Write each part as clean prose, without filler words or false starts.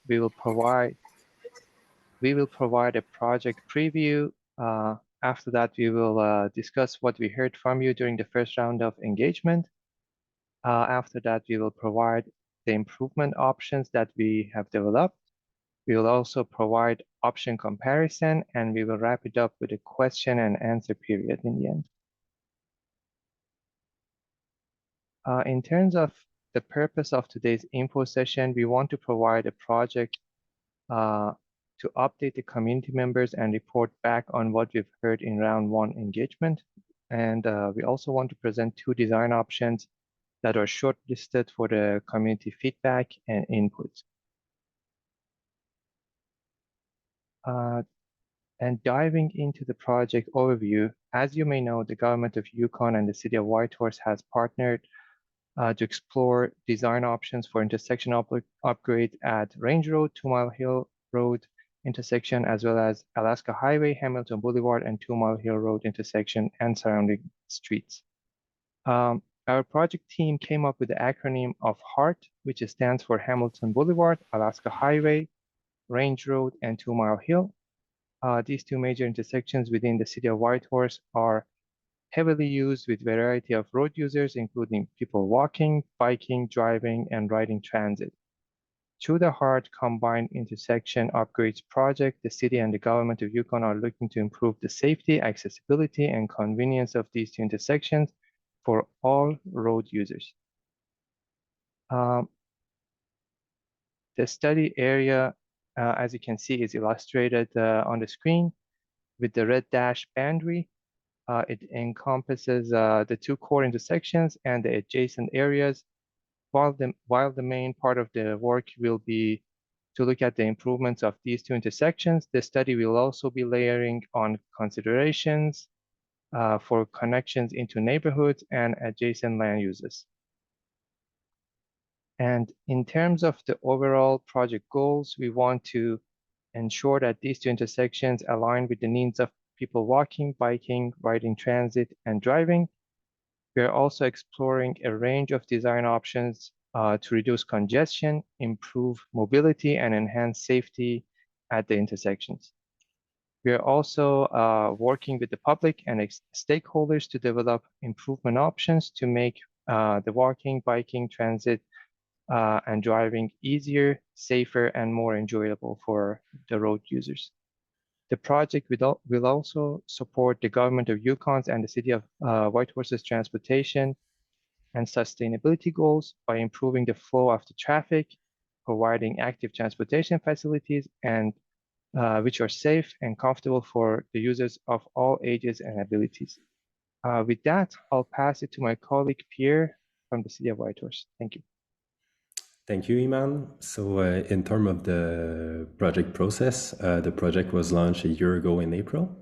we will provide a project preview. After that, we will discuss what we heard from you during the first round of engagement. After that, we will provide the improvement options that we have developed. We will also provide option comparison, and we will wrap it up with a question and answer period in the end. In terms of the purpose of today's info session, we want to provide a project to update the community members and report back on what we've heard in round one engagement. And we also want to present 2 design options that are shortlisted for the community feedback and input. And diving into the project overview, as you may know, the government of Yukon and the city of Whitehorse has partnered to explore design options for intersection upgrade at Range Road, 2 Mile Hill Road intersection, as well as Alaska Highway, Hamilton Boulevard, and 2 Mile Hill Road intersection and surrounding streets. Our project team came up with the acronym of HART, which stands for Hamilton Boulevard, Alaska Highway, Range Road, and 2 Mile Hill. These 2 major intersections within the city of Whitehorse are heavily used with variety of road users, including people walking, biking, driving, and riding transit. Through the HART Combined Intersection Upgrades project, the city and the government of Yukon are looking to improve the safety, accessibility, and convenience of these 2 intersections for all road users. The study area, as you can see, is illustrated on the screen with the red dash boundary. It encompasses the 2 core intersections and the adjacent areas. While the main part of the work will be to look at the improvements of these 2 intersections, the study will also be layering on considerations for connections into neighborhoods and adjacent land uses. And in terms of the overall project goals, we want to ensure that these 2 intersections align with the needs of people walking, biking, riding transit, and driving. We are also exploring a range of design options to reduce congestion, improve mobility, and enhance safety at the intersections. We are also working with the public and stakeholders to develop improvement options to make the walking, biking, transit, and driving easier, safer, and more enjoyable for the road users. The project will also support the government of Yukon's and the city of Whitehorse's transportation and sustainability goals by improving the flow of the traffic, providing active transportation facilities, and which are safe and comfortable for the users of all ages and abilities. With that, I'll pass it to my colleague Pierre from the city of Whitehorse. Thank you. Thank you, Iman. So in terms of the project process, the project was launched a year ago in April.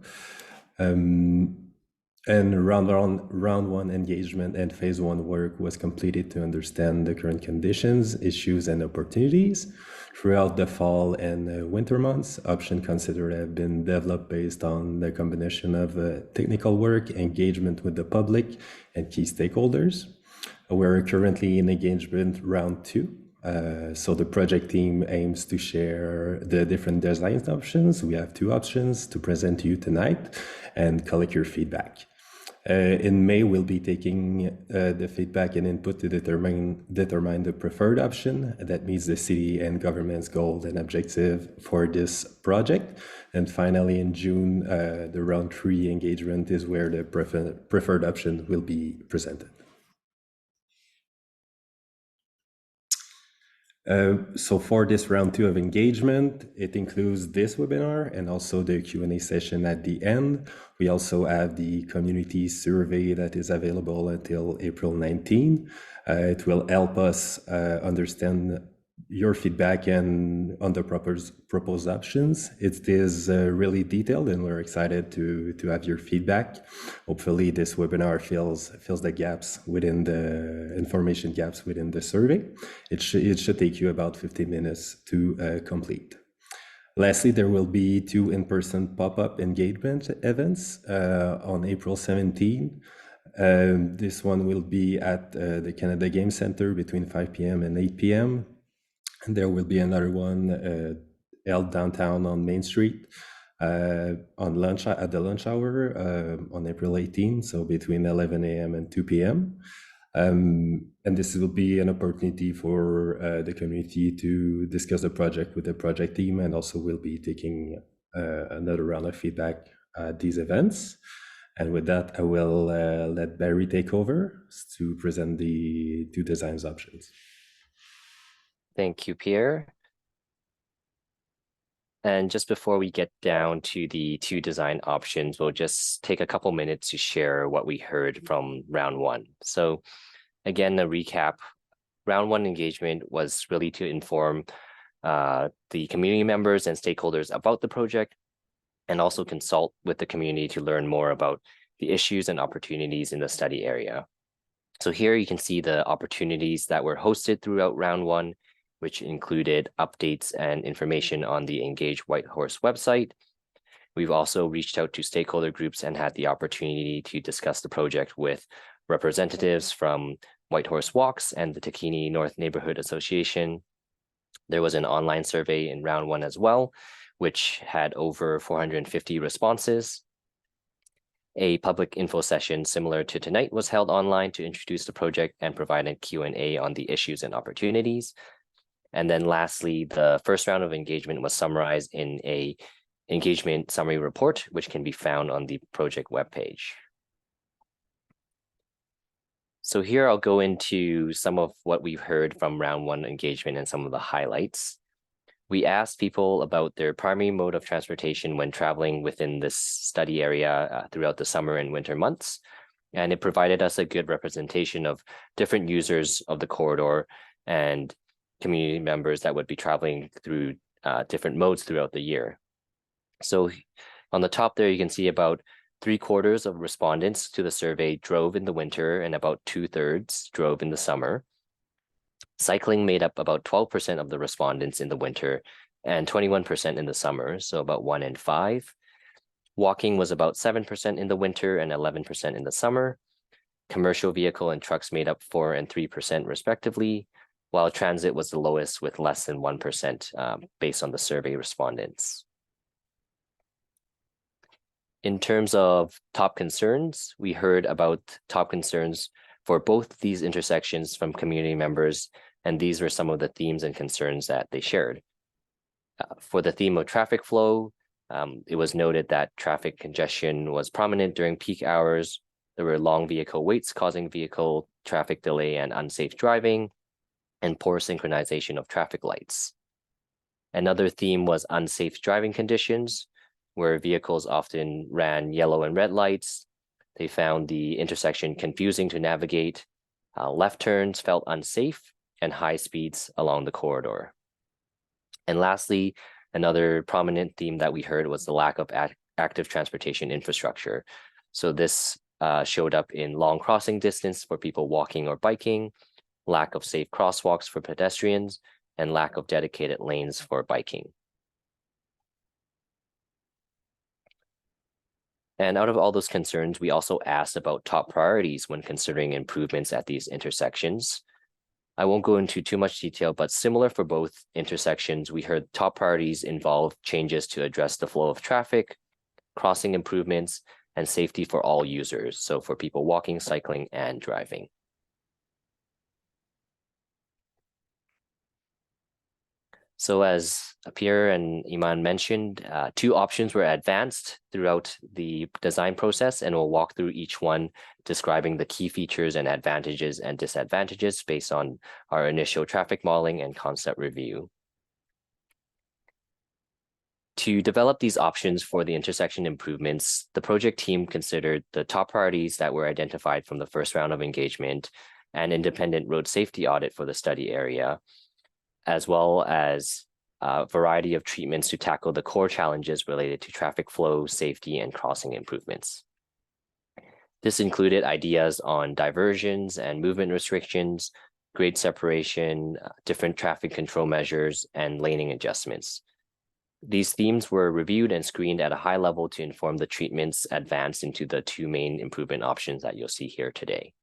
And round one engagement and phase 1 work was completed to understand the current conditions, issues, and opportunities. Throughout the fall and winter months, options considered have been developed based on the combination of technical work, engagement with the public, and key stakeholders. We're currently in engagement round 2. So the project team aims to share the different design options. We have 2 options to present to you tonight and collect your feedback. In May, we'll be taking the feedback and input to determine the preferred option that meets the city and government's goal and objective for this project. And finally, in June, the round 3 engagement is where the preferred option will be presented. So for this round 2 of engagement, it includes this webinar and also the Q&A session at the end. We also have the community survey that is available until April 19. It will help us understand your feedback and on the proposed options. It is really detailed, and we're excited to have your feedback. Hopefully this webinar fills the gaps within the information gaps within the survey. It should take you about 15 minutes to complete. Lastly, there will be 2 in-person pop-up engagement events on April 17. This one will be at the Canada Game Center between 5 p.m. and 8 p.m. And there will be another one held downtown on Main Street on lunch at the lunch hour on April 18th, so between 11 a.m. and 2 p.m. And this will be an opportunity for the community to discuss the project with the project team, and also we'll be taking another round of feedback at these events. And with that, I will let Barry take over to present the two designs options. Thank you, Pierre. And just before we get down to the two design options, we'll just take a couple minutes to share what we heard from round one. So again, a recap, round one engagement was really to inform the community members and stakeholders about the project, and also consult with the community to learn more about the issues and opportunities in the study area. So here you can see the opportunities that were hosted throughout round one, which included updates and information on the Engage Whitehorse website. We've also reached out to stakeholder groups and had the opportunity to discuss the project with representatives from Whitehorse Walks and the Takini North Neighborhood Association. There was an online survey in round one as well, which had over 450 responses. A public info session similar to tonight was held online to introduce the project and provide a Q&A on the issues and opportunities. And then lastly, the first round of engagement was summarized in a engagement summary report, which can be found on the project webpage. So here I'll go into some of what we've heard from round one engagement and some of the highlights. We asked people about their primary mode of transportation when traveling within this study area throughout the summer and winter months. And it provided us a good representation of different users of the corridor and community members that would be traveling through different modes throughout the year. So on the top there, you can see about 3/4 of respondents to the survey drove in the winter and about 2/3 drove in the summer. Cycling made up about 12% of the respondents in the winter and 21% in the summer, so about 1 in 5. Walking was about 7% in the winter and 11% in the summer. Commercial vehicle and trucks made up 4 and 3% respectively, while transit was the lowest with less than 1% based on the survey respondents. In terms of top concerns, we heard about top concerns for both these intersections from community members, and these were some of the themes and concerns that they shared. For the theme of traffic flow, it was noted that traffic congestion was prominent during peak hours. There were long vehicle waits causing vehicle traffic delay and unsafe driving, and poor synchronization of traffic lights. Another theme was unsafe driving conditions, where vehicles often ran yellow and red lights. They found the intersection confusing to navigate. Left turns felt unsafe, and high speeds along the corridor. And lastly, another prominent theme that we heard was the lack of active transportation infrastructure. So this showed up in long crossing distance for people walking or biking, lack of safe crosswalks for pedestrians, and lack of dedicated lanes for biking. And out of all those concerns, we also asked about top priorities when considering improvements at these intersections. I won't go into too much detail, but similar for both intersections, we heard top priorities involve changes to address the flow of traffic, crossing improvements, and safety for all users, so for people walking, cycling, and driving. So as Pierre and Iman mentioned, 2 options were advanced throughout the design process, and we'll walk through each one, describing the key features and advantages and disadvantages based on our initial traffic modeling and concept review. To develop these options for the intersection improvements, the project team considered the top priorities that were identified from the first round of engagement, an independent road safety audit for the study area, as well as a variety of treatments to tackle the core challenges related to traffic flow, safety, and crossing improvements. This included ideas on diversions and movement restrictions, grade separation, different traffic control measures, and laning adjustments. These themes were reviewed and screened at a high level to inform the treatments advanced into the 2 main improvement options that you'll see here today.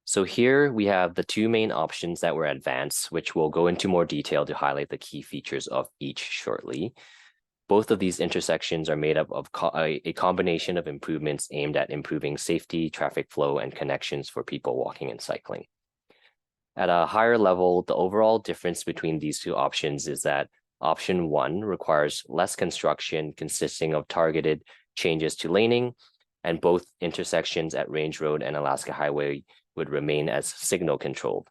So here we have the two main options that were advanced, which we'll go into more detail to highlight the key features of each shortly. Both of these intersections are made up of a combination of improvements aimed at improving safety, traffic flow, and connections for people walking and cycling. At a higher level, the overall difference between these two options is that option 1 requires less construction consisting of targeted changes to laning, and both intersections at Range Road and Alaska Highway would remain as signal controlled.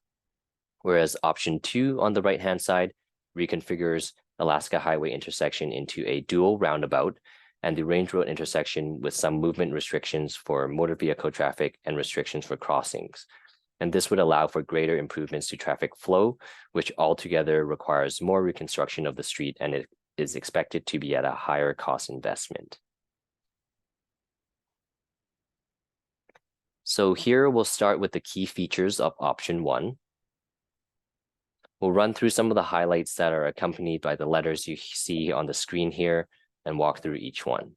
Whereas option 2 on the right-hand side reconfigures Alaska Highway intersection into a dual roundabout and the Range Road intersection with some movement restrictions for motor vehicle traffic and restrictions for crossings. And this would allow for greater improvements to traffic flow, which altogether requires more reconstruction of the street, and it is expected to be at a higher cost investment. So here we'll start with the key features of option 1. We'll run through some of the highlights that are accompanied by the letters you see on the screen here and walk through each one.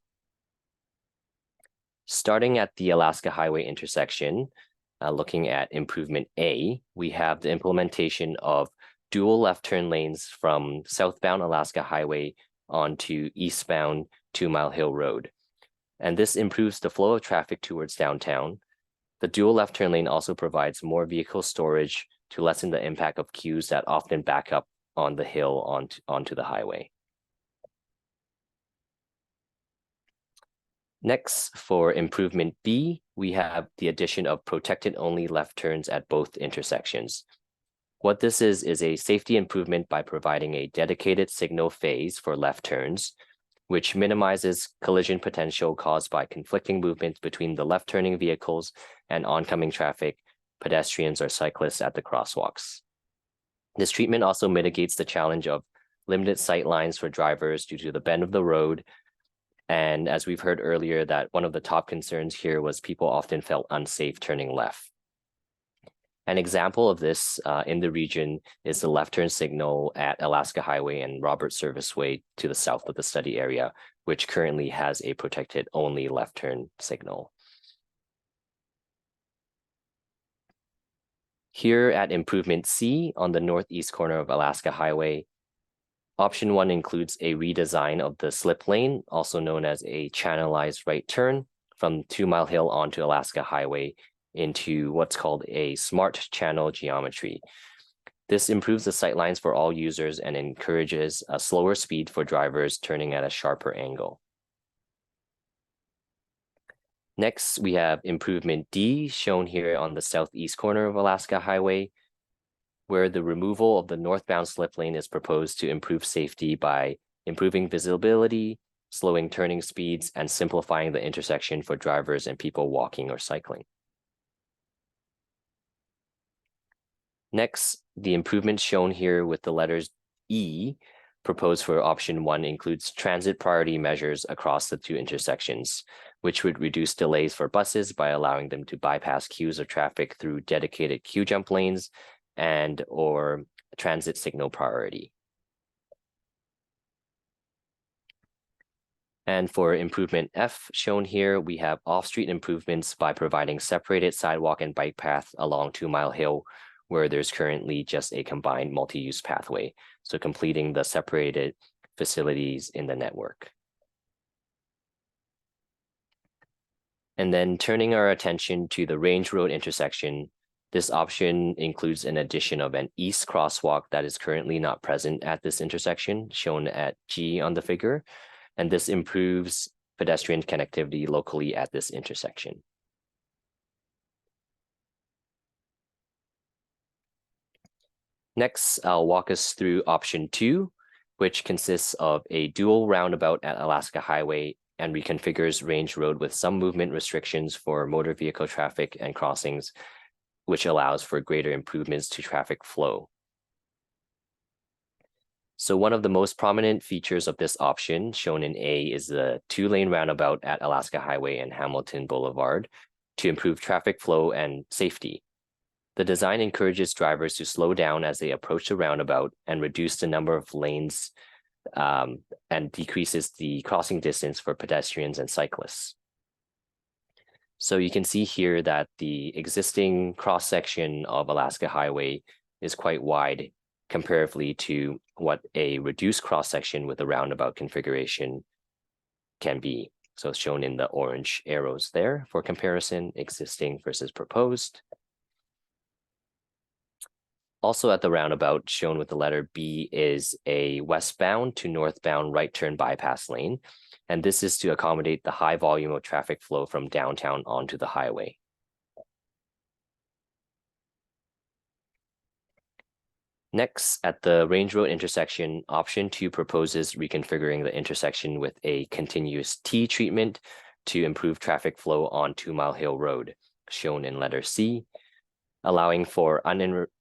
Starting at the Alaska Highway intersection, looking at improvement A, we have the implementation of dual left turn lanes from southbound Alaska Highway onto eastbound 2 Mile Hill Road. And this improves the flow of traffic towards downtown. The dual left turn lane also provides more vehicle storage to lessen the impact of queues that often back up on the hill onto the highway. Next, for improvement B, we have the addition of protected only left turns at both intersections. What this is a safety improvement by providing a dedicated signal phase for left turns, which minimizes collision potential caused by conflicting movements between the left turning vehicles and oncoming traffic, pedestrians or cyclists at the crosswalks. This treatment also mitigates the challenge of limited sight lines for drivers due to the bend of the road. And as we've heard earlier, that one of the top concerns here was people often felt unsafe turning left. An example of this in the region is the left turn signal at Alaska Highway and Robert Serviceway to the south of the study area, which currently has a protected only left turn signal. Here at improvement C on the northeast corner of Alaska Highway, option 1 includes a redesign of the slip lane, also known as a channelized right turn from 2 Mile Hill onto Alaska Highway into what's called a smart channel geometry. This improves the sight lines for all users and encourages a slower speed for drivers turning at a sharper angle. Next, we have improvement D, shown here on the southeast corner of Alaska Highway, where the removal of the northbound slip lane is proposed to improve safety by improving visibility, slowing turning speeds, and simplifying the intersection for drivers and people walking or cycling. Next, the improvements shown here with the letters E proposed for option 1 includes transit priority measures across the two intersections, which would reduce delays for buses by allowing them to bypass queues of traffic through dedicated queue jump lanes and or transit signal priority. And for improvement F shown here, we have off-street improvements by providing separated sidewalk and bike path along 2 Mile Hill, where there's currently just a combined multi-use pathway, so completing the separated facilities in the network. And then turning our attention to the Range Road intersection, this option includes an addition of an east crosswalk that is currently not present at this intersection, shown at G on the figure, and this improves pedestrian connectivity locally at this intersection. Next, I'll walk us through option 2, which consists of a dual roundabout at Alaska Highway and reconfigures Range Road with some movement restrictions for motor vehicle traffic and crossings, which allows for greater improvements to traffic flow. So one of the most prominent features of this option, shown in A, is the 2-lane roundabout at Alaska Highway and Hamilton Boulevard to improve traffic flow and safety. The design encourages drivers to slow down as they approach the roundabout and reduce the number of lanes and decreases the crossing distance for pedestrians and cyclists. So you can see here that the existing cross-section of Alaska Highway is quite wide comparatively to what a reduced cross-section with a roundabout configuration can be. So it's shown in the orange arrows there for comparison, existing versus proposed. Also at the roundabout, shown with the letter B, is a westbound to northbound right turn bypass lane. And this is to accommodate the high volume of traffic flow from downtown onto the highway. Next, at the Range Road intersection, option 2 proposes reconfiguring the intersection with a continuous T treatment to improve traffic flow on 2 Mile Hill Road, shown in letter C, allowing for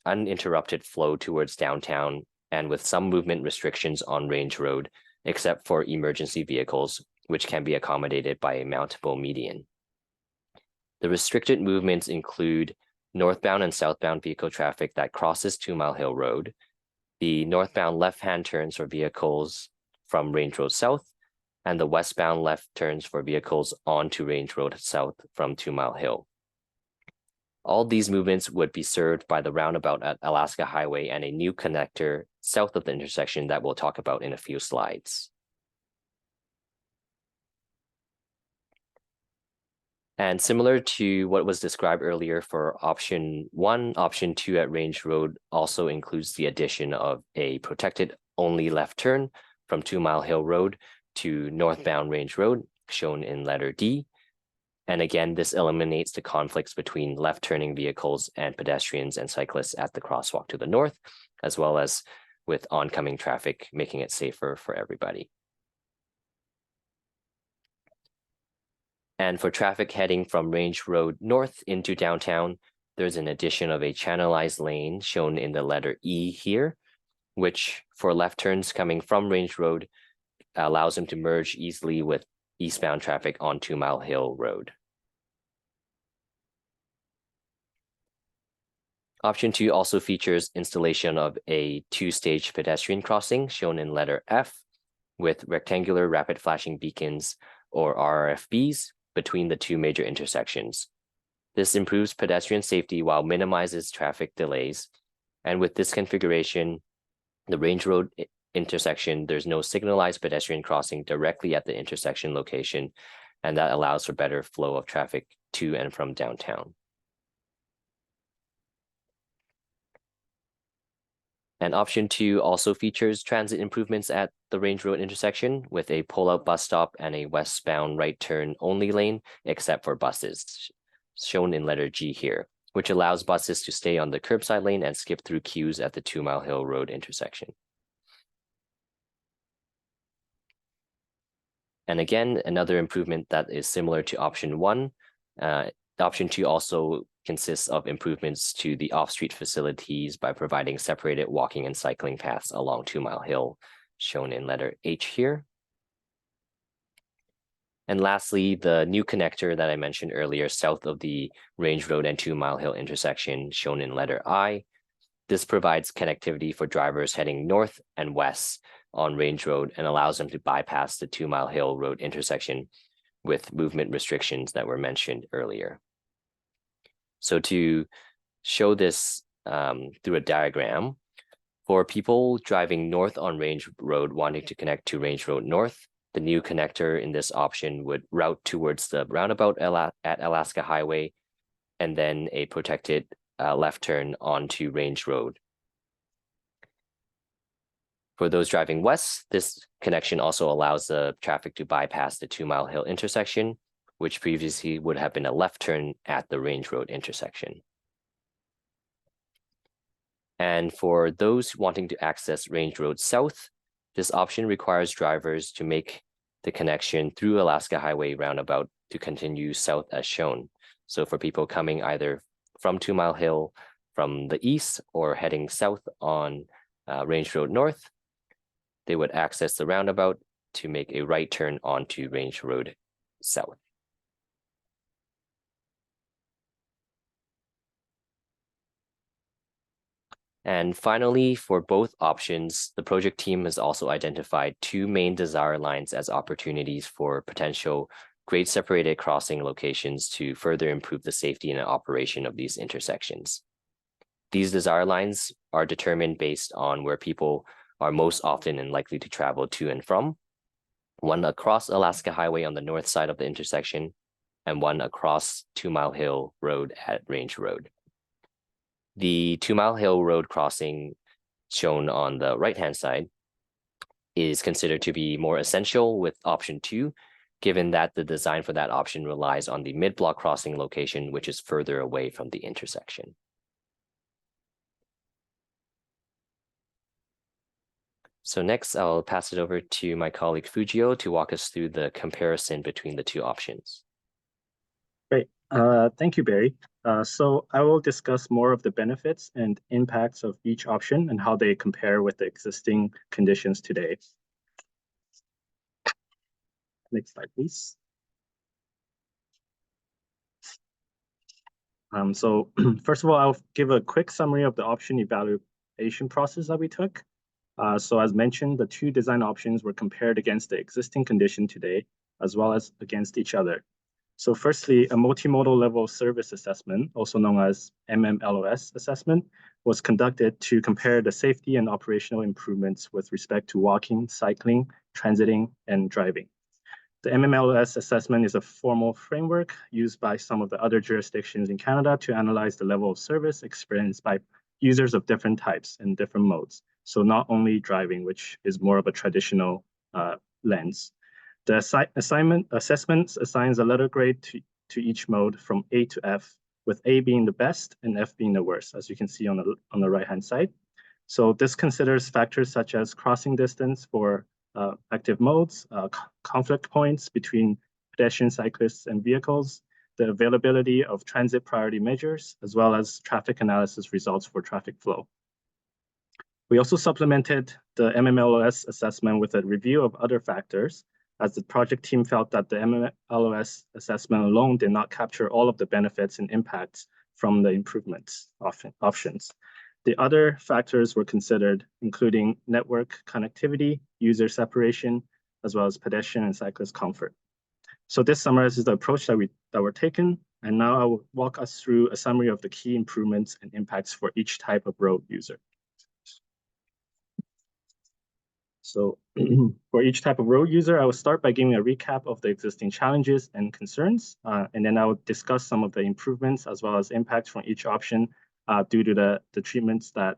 uninterrupted flow towards downtown and with some movement restrictions on Range Road, except for emergency vehicles, which can be accommodated by a mountable median. The restricted movements include northbound and southbound vehicle traffic that crosses 2 Mile Hill Road, the northbound left-hand turns for vehicles from Range Road South, and the westbound left turns for vehicles onto Range Road South from 2 Mile Hill. All these movements would be served by the roundabout at Alaska Highway and a new connector south of the intersection that we'll talk about in a few slides. And similar to what was described earlier for option 1, option 2 at Range Road also includes the addition of a protected only left turn from 2 Mile Hill Road to northbound Range Road, shown in letter D. And again, this eliminates the conflicts between left turning vehicles and pedestrians and cyclists at the crosswalk to the north, as well as with oncoming traffic, making it safer for everybody. And for traffic heading from Range Road North into downtown, there's an addition of a channelized lane shown in the letter E here, which for left turns coming from Range Road allows them to merge easily with eastbound traffic on 2 Mile Hill Road. Option 2 also features installation of a 2-stage pedestrian crossing shown in letter F with rectangular rapid flashing beacons or RRFBs between the 2 major intersections. This improves pedestrian safety while minimizes traffic delays. And with this configuration, the Range Road intersection, there's no signalized pedestrian crossing directly at the intersection location, and that allows for better flow of traffic to and from downtown. And option 2 also features transit improvements at the Range Road intersection with a pull-out bus stop and a westbound right turn only lane, except for buses, shown in letter G here, which allows buses to stay on the curbside lane and skip through queues at the 2 Mile Hill Road intersection. And again, another improvement that is similar to option 1. Option 2 also consists of improvements to the off-street facilities by providing separated walking and cycling paths along 2 Mile Hill, shown in letter H here. And lastly, the new connector that I mentioned earlier, south of the Range Road and 2 Mile Hill intersection, shown in letter I. This provides connectivity for drivers heading north and west on Range Road and allows them to bypass the 2 Mile Hill Road intersection with movement restrictions that were mentioned earlier. So to show this through a diagram, for people driving north on Range Road wanting to connect to Range Road North, the new connector in this option would route towards the roundabout at Alaska Highway and then a protected left turn onto Range Road. For those driving west, this connection also allows the traffic to bypass the 2 Mile Hill intersection, which previously would have been a left turn at the Range Road intersection. And for those wanting to access Range Road South, this option requires drivers to make the connection through Alaska Highway roundabout to continue south as shown. So for people coming either from 2 Mile Hill from the east or heading south on Range Road North, they would access the roundabout to make a right turn onto Range Road South. And finally, for both options, the project team has also identified 2 main desire lines as opportunities for potential grade separated crossing locations to further improve the safety and operation of these intersections. These desire lines are determined based on where people are most often and likely to travel to and from, one across Alaska Highway on the north side of the intersection, and one across 2 Mile Hill Road at Range Road. The 2 Mile Hill Road crossing shown on the right-hand side is considered to be more essential with option 2, given that the design for that option relies on the mid-block crossing location, which is further away from the intersection. So next, I'll pass it over to my colleague Fujio to walk us through the comparison between the two options. Great. Thank you, Barry. So I will discuss more of the benefits and impacts of each option and how they compare with the existing conditions today. Next slide, please. So first of all, I'll give a quick summary of the option evaluation process that we took. So as mentioned, the two design options were compared against the existing condition today, as well as against each other. So firstly, a multimodal level service assessment, also known as MMLOS assessment, was conducted to compare the safety and operational improvements with respect to walking, cycling, transiting, and driving. The MMLOS assessment is a formal framework used by some of the other jurisdictions in Canada to analyze the level of service experienced by users of different types and different modes. So not only driving, which is more of a traditional lens. The assessment assigns a letter grade to each mode from A to F, with A being the best and F being the worst, as you can see on the right-hand side. So this considers factors such as crossing distance for active modes, conflict points between pedestrians, cyclists, and vehicles, the availability of transit priority measures, as well as traffic analysis results for traffic flow. We also supplemented the MMLOS assessment with a review of other factors, as the project team felt that the MMLOS assessment alone did not capture all of the benefits and impacts from the improvements options. The other factors were considered, including network connectivity, user separation, as well as pedestrian and cyclist comfort. So this summarizes the approach that were taken, and now I will walk us through a summary of the key improvements and impacts for each type of road user. So for each type of road user, I will start by giving a recap of the existing challenges and concerns, and then I will discuss some of the improvements as well as impacts from each option due to the treatments that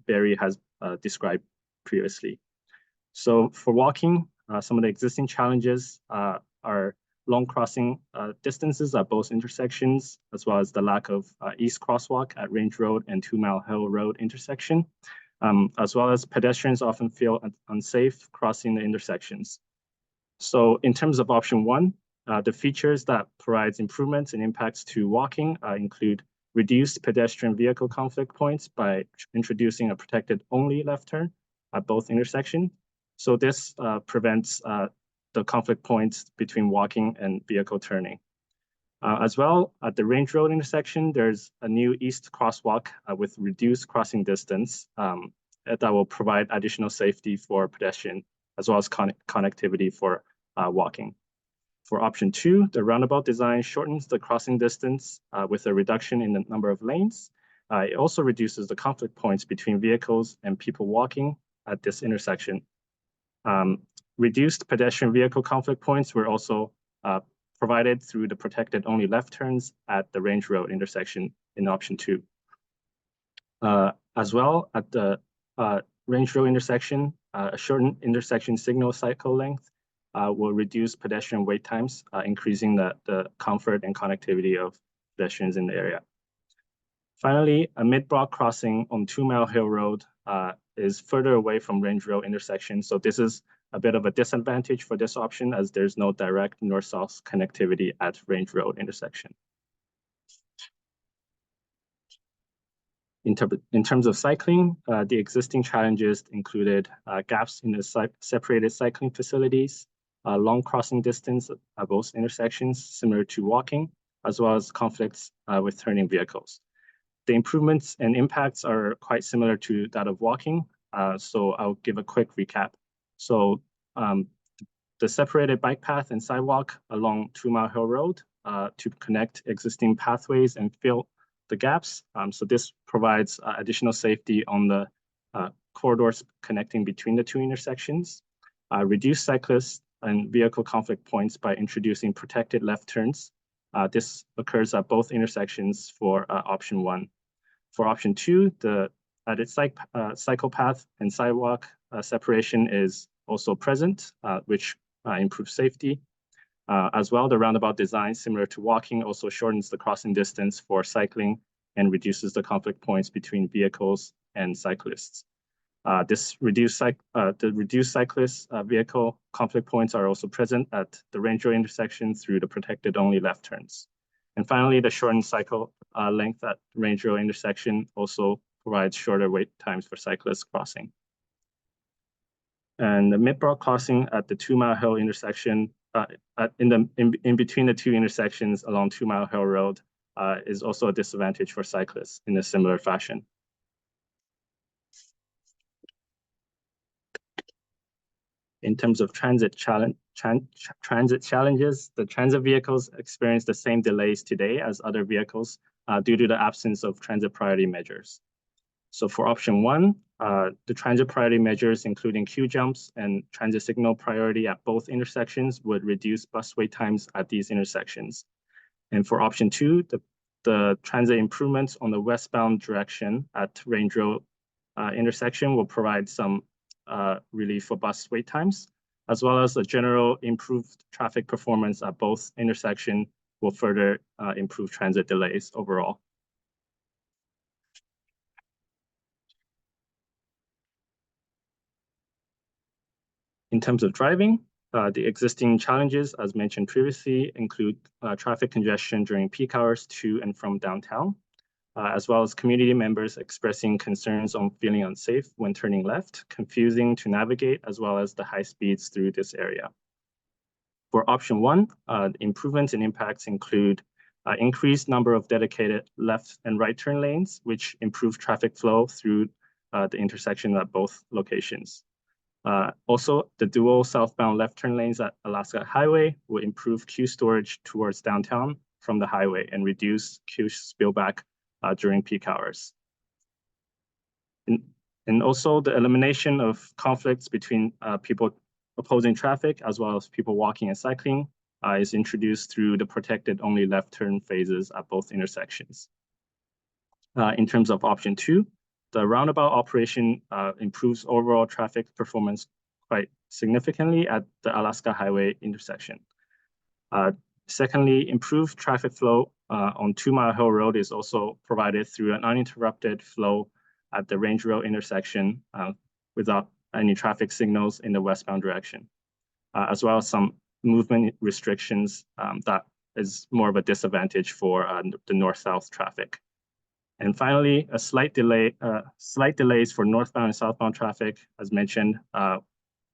Barry has described previously. So for walking, some of the existing challenges are long crossing distances at both intersections, as well as the lack of east crosswalk at Range Road and 2 Mile Hill Road intersection, as well as pedestrians often feel unsafe crossing the intersections. So in terms of option 1, the features that provides improvements and impacts to walking include reduced pedestrian vehicle conflict points by introducing a protected only left turn at both intersections. So this prevents the conflict points between walking and vehicle turning. As well, at the Range Road intersection, there's a new east crosswalk with reduced crossing distance that will provide additional safety for pedestrian, as well as connectivity for walking. For option 2, the roundabout design shortens the crossing distance with a reduction in the number of lanes. It also reduces the conflict points between vehicles and people walking at this intersection. Reduced pedestrian vehicle conflict points were also provided through the protected only left turns at the Range Road intersection in option 2. As well, at the Range Road intersection, a shortened intersection signal cycle length will reduce pedestrian wait times, increasing the comfort and connectivity of pedestrians in the area. Finally, a mid-block crossing on 2 Mile Hill Road is further away from Range Road intersection. So this is a bit of a disadvantage for this option, as there's no direct north-south connectivity at Range Road intersection. In terms of cycling, the existing challenges included gaps in the separated cycling facilities, long crossing distance at both intersections, similar to walking, as well as conflicts with turning vehicles. The improvements and impacts are quite similar to that of walking, so I'll give a quick recap. So the separated bike path and sidewalk along 2 Mile Hill Road to connect existing pathways and fill the gaps. So this provides additional safety on the corridors connecting between the two intersections. Reduce cyclists and vehicle conflict points by introducing protected left turns. This occurs at both intersections for option 1. For option 2, the added cycle path and sidewalk separation is also present, which improves safety. As well, the roundabout design, similar to walking, also shortens the crossing distance for cycling and reduces the conflict points between vehicles and cyclists. The reduced cyclist vehicle conflict points are also present at the Range Road intersection through the protected only left turns. And finally, the shortened cycle length at Range Road intersection also provides shorter wait times for cyclists crossing. And the mid-block crossing at the 2 Mile Hill intersection, in between the two intersections along 2 Mile Hill Road, is also a disadvantage for cyclists in a similar fashion. In terms of transit challenges, the transit vehicles experience the same delays today as other vehicles due to the absence of transit priority measures. So for option 1, the transit priority measures, including queue jumps and transit signal priority at both intersections, would reduce bus wait times at these intersections. And for option 2, the transit improvements on the westbound direction at Range Road intersection will provide some relief for bus wait times, as well as a general improved traffic performance at both intersections will further improve transit delays overall. In terms of driving, the existing challenges, as mentioned previously, include traffic congestion during peak hours to and from downtown, as well as community members expressing concerns on feeling unsafe when turning left, confusing to navigate, as well as the high speeds through this area. For option 1, improvements and impacts include increased number of dedicated left and right turn lanes, which improve traffic flow through the intersection at both locations. Also, the dual southbound left turn lanes at Alaska Highway will improve queue storage towards downtown from the highway and reduce queue spillback during peak hours. And also the elimination of conflicts between people opposing traffic as well as people walking and cycling is introduced through the protected only left turn phases at both intersections. In terms of option 2, the roundabout operation improves overall traffic performance quite significantly at the Alaska Highway intersection. Secondly, improved traffic flow on 2 Mile Hill Road is also provided through an uninterrupted flow at the Range Road intersection without any traffic signals in the westbound direction, as well as some movement restrictions that is more of a disadvantage for the north-south traffic. And finally, slight delays for northbound and southbound traffic, as mentioned,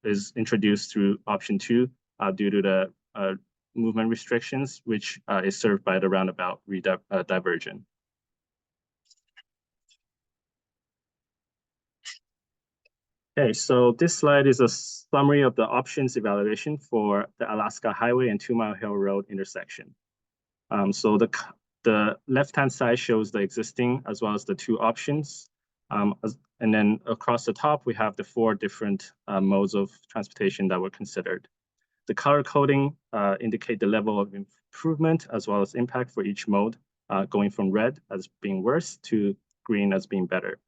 is introduced through option 2 due to the movement restrictions, which is served by the roundabout diversion. Okay, so this slide is a summary of the options evaluation for the Alaska Highway and 2 Mile Hill Road intersection. So the left-hand side shows the existing as well as the two options. And then across the top, we have the 4 different modes of transportation that were considered. The color coding indicate the level of improvement as well as impact for each mode, going from red as being worse to green as being better.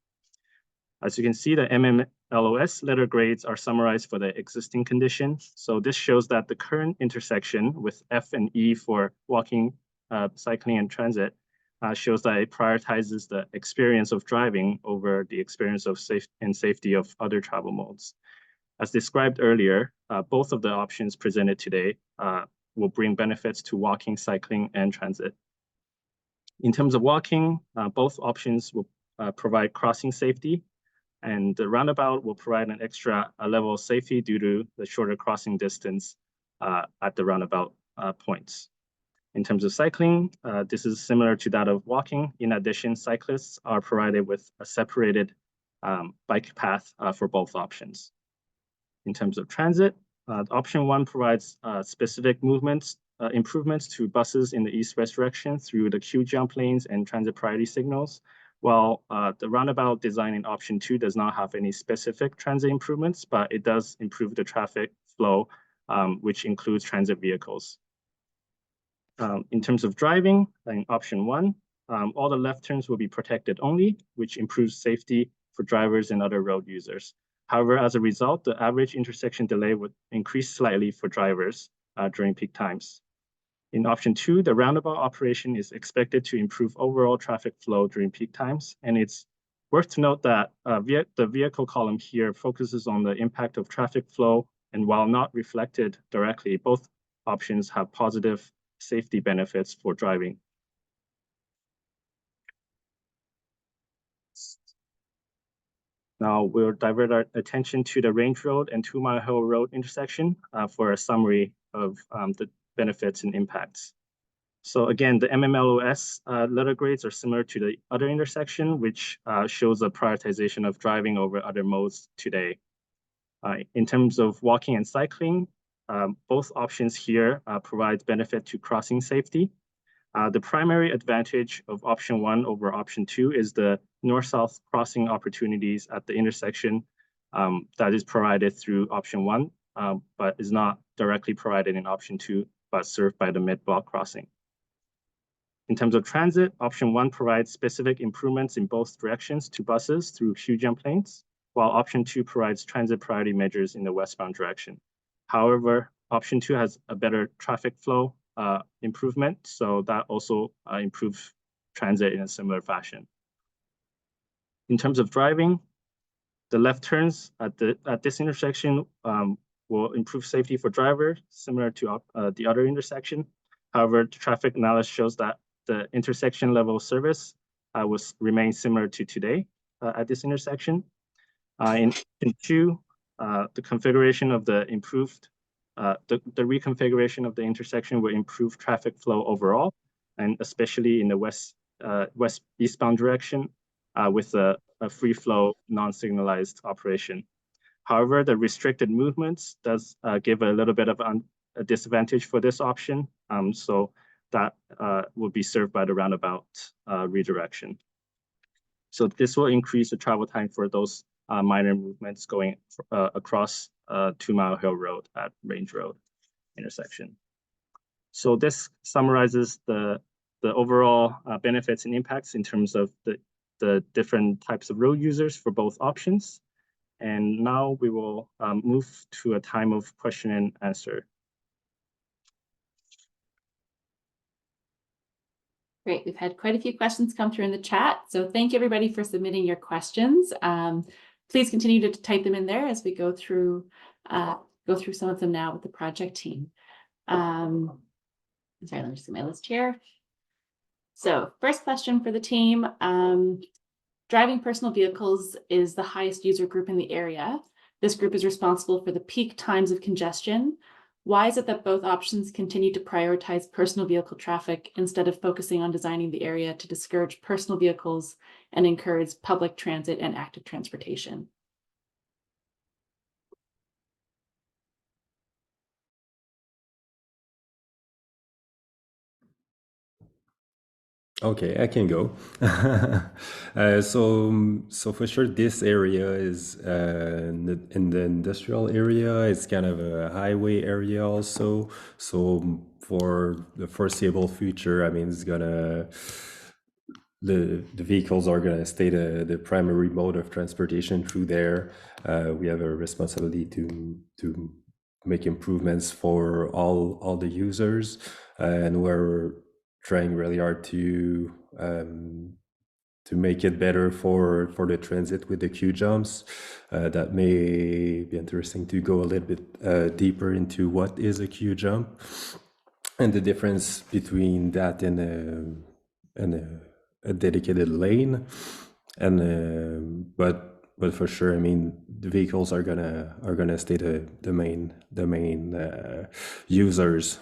As you can see, the MMLOS letter grades are summarized for the existing condition. So this shows that the current intersection with F and E for walking, cycling, and transit shows that it prioritizes the experience of driving over the experience of safety of other travel modes. As described earlier, both of the options presented today will bring benefits to walking, cycling, and transit. In terms of walking, both options will provide crossing safety, and the roundabout will provide an extra level of safety due to the shorter crossing distance at the roundabout points. In terms of cycling, this is similar to that of walking. In addition, cyclists are provided with a separated bike path for both options. In terms of transit, Option 1 provides specific improvements to buses in the east-west direction through the queue jump lanes and transit priority signals, while the roundabout design in option 2 does not have any specific transit improvements, but it does improve the traffic flow, which includes transit vehicles. In terms of driving, in option 1, all the left turns will be protected only, which improves safety for drivers and other road users. However, as a result, the average intersection delay would increase slightly for drivers during peak times. In option 2, the roundabout operation is expected to improve overall traffic flow during peak times. And it's worth to note that the vehicle column here focuses on the impact of traffic flow. And while not reflected directly, both options have positive safety benefits for driving. Now we'll divert our attention to the Range Road and 2 Mile Hill Road intersection for a summary of the benefits and impacts. So again, the MMLOS letter grades are similar to the other intersection, which shows a prioritization of driving over other modes today. In terms of walking and cycling, both options here provide benefit to crossing safety. The primary advantage of option 1 over option 2 is the north-south crossing opportunities at the intersection that is provided through option 1, but is not directly provided in option 2, but served by the mid-block crossing. In terms of transit, option 1 provides specific improvements in both directions to buses through queue jump lanes, while option 2 provides transit priority measures in the westbound direction. However, option 2 has a better traffic flow improvement, so that also improves transit in a similar fashion. In terms of driving, the left turns at this intersection will improve safety for drivers, similar to the other intersection. However, the traffic analysis shows that the intersection level service will remain similar to today at this intersection. In 2, the configuration of the improved the reconfiguration of the intersection will improve traffic flow overall, and especially in the west-eastbound direction with a free flow, non-signalized operation. However, the restricted movements does give a little bit of a disadvantage for this option, so that will be served by the roundabout redirection. So this will increase the travel time for those minor movements going across 2 Mile Hill Road at Range Road intersection. So this summarizes the overall benefits and impacts in terms of the different types of road users for both options. And now we will move to a time of question and answer. Great, we've had quite a few questions come through in the chat. So thank you everybody for submitting your questions. Please continue to type them in there as we go through some of them now with the project team. Sorry, let me just get my list here. So first question for the team. Driving personal vehicles is the highest user group in the area. This group is responsible for the peak times of congestion. Why is it that both options continue to prioritize personal vehicle traffic instead of focusing on designing the area to discourage personal vehicles and encourage public transit and active transportation? Okay, I can go. So for sure, this area is in the industrial area. It's kind of a highway area also. So for the foreseeable future, I mean, it's gonna the vehicles are gonna stay the primary mode of transportation through there. We have a responsibility to make improvements for all the users, and we're trying really hard to make it better for the transit with the queue jumps. That may be interesting to go a little bit deeper into what is a queue jump and the difference between that and a dedicated lane. And but for sure, I mean, the vehicles are gonna stay the main users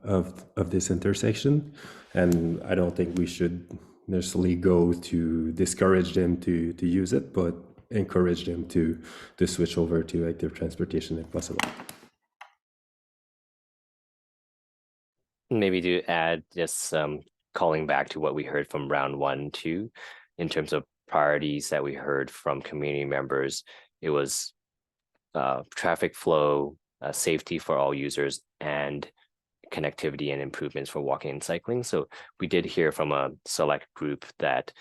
of this intersection, and I don't think we should necessarily go to discourage them to use it, but encourage them to switch over to active transportation if possible. Maybe to add just calling back to what we heard from round 1 too, in terms of priorities that we heard from community members, it was traffic flow, safety for all users, and connectivity and improvements for walking and cycling. So we did hear from a select group that